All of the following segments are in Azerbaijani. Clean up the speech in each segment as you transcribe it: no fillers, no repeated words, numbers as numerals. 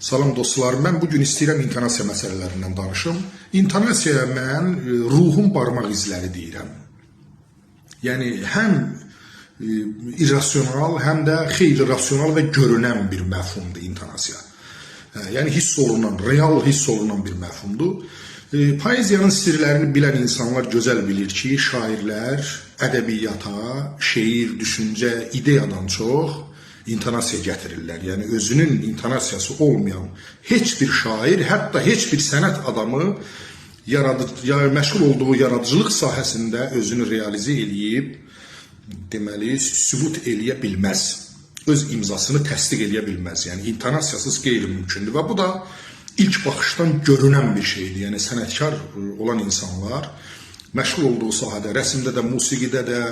Salam dostlar, mən bugün istəyirəm intonasiya məsələlərindən danışım. İntonasiyaya mən ruhun barmaq izləri deyirəm. Yəni, həm irrasional, həm də xeyli rasional və görünən bir məfhumdur intonasiya. Yəni, hiss olunan, real hiss olunan bir məfhumdur. Poeziyanın sirlərini bilən insanlar gözəl bilir ki, şairlər ədəbiyyata, şeir, düşüncə, ideyadan çox intonasiya gətirirlər. Yəni, özünün intonasiyası olmayan heç bir şair, hətta heç bir sənət adamı məşğul olduğu yaradıcılıq sahəsində özünü realizə eləyib, deməli, sübut eləyə bilməz. Öz imzasını təsdiq eləyə bilməz. Yəni, intonasiyasız qeyri-mümkündür və bu da ilk baxışdan görünən bir şeydir. Yəni, sənətkar olan insanlar məşğul olduğu sahədə, rəsmdə də, musiqidə də,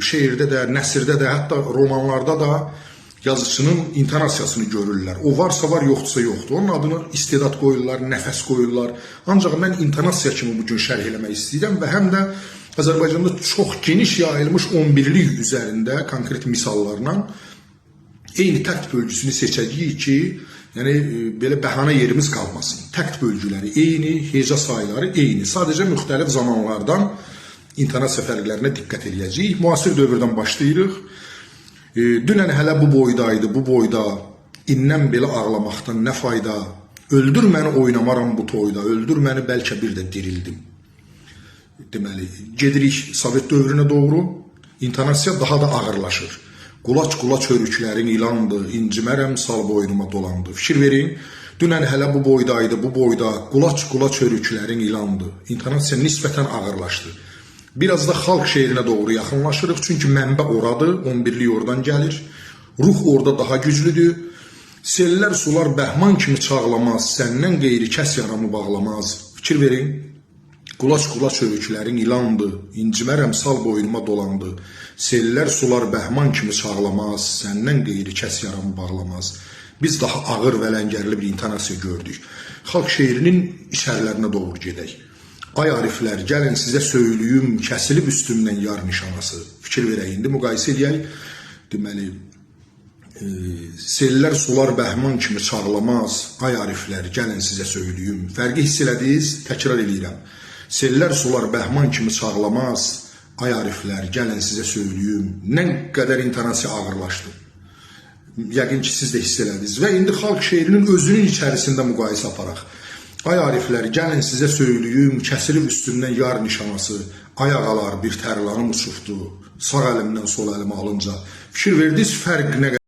şeirdə də, nəsirdə də, hətta romanlarda da yazıcının intonasiyasını görürlər. O varsa var, yoxdursa yoxdur. Onun adını istedad qoyurlar, nəfəs qoyurlar. Ancaq mən intonasiya kimi bugün şərh eləmək istəyirəm və həm də Azərbaycanda çox geniş yayılmış 11-lik üzərində konkret misallarla eyni təkt bölgüsünü seçəcəyik ki, yəni belə bəhanə yerimiz qalmasın. Təkt bölgüləri eyni, heca sayıları eyni. Sadəcə müxtəlif zamanlardan intonasiya fərqlərinə diqqət edəcəyik. Müasir dövrdən başlayırıq. Dünən hələ bu boydaydı, bu boyda, indən belə ağlamaqdan nə fayda, öldür məni oynamaram bu toyda, öldür məni bəlkə bir də dirildim. Deməli, gedirik Sovet dövrünə doğru, intonasiya daha da ağırlaşır. Qulaç-qulaç hörüklərin ilandı, incimərəm sal boynuma dolandı. Fikir verin, dünən hələ bu boydaydı, bu boyda, qulaç-qulaç hörüklərin ilandı. İntonasiya nisbətən ağırlaşdı. Biraz da xalq şeirinə doğru yaxınlaşırıq, çünki mənbə oradır, 11-lik oradan gəlir. Ruh orada daha güclüdür. Sellər sular bəhman kimi çağlamaz, səndən qeyri kəs yaramı bağlamaz. Fikir verin, qulaç-qulaç hörüklərin ilandı, incimərəm sal boynuma dolandı. Sellər sular bəhman kimi çağlamaz, səndən qeyri kəs yaramı bağlamaz. Biz daha ağır və ləngərli bir intonasiya gördük. Xalq şeirinin içərilərinə doğru gedək. Ay ariflər, gəlin sizə söylüyüm, kəsilib üstümdən yar nişanası. Fikir verək, indi müqayisə edək. Deməli, sellər sular bəhman kimi çağlamaz. Ay ariflər, gəlin sizə söylüyüm. Fərqi hiss elədiniz, təkrar edirəm. Sellər sular bəhman kimi çağlamaz. Ay ariflər, gəlin sizə söylüyüm. Nə qədər intonasiya ağırlaşdı. Yəqin ki, siz də hiss elədiniz. Və indi xalq şeirinin özünün içərisində müqayisə aparaq. Ay ariflər, gəlin sizə söylüyüm, kəsilib üstümdən yar nişanası, ay ağalar bir tərlanım uçubdu, sağ əlimdən sol əlimə alınca. Fikir verdiniz, fərq nə qədər?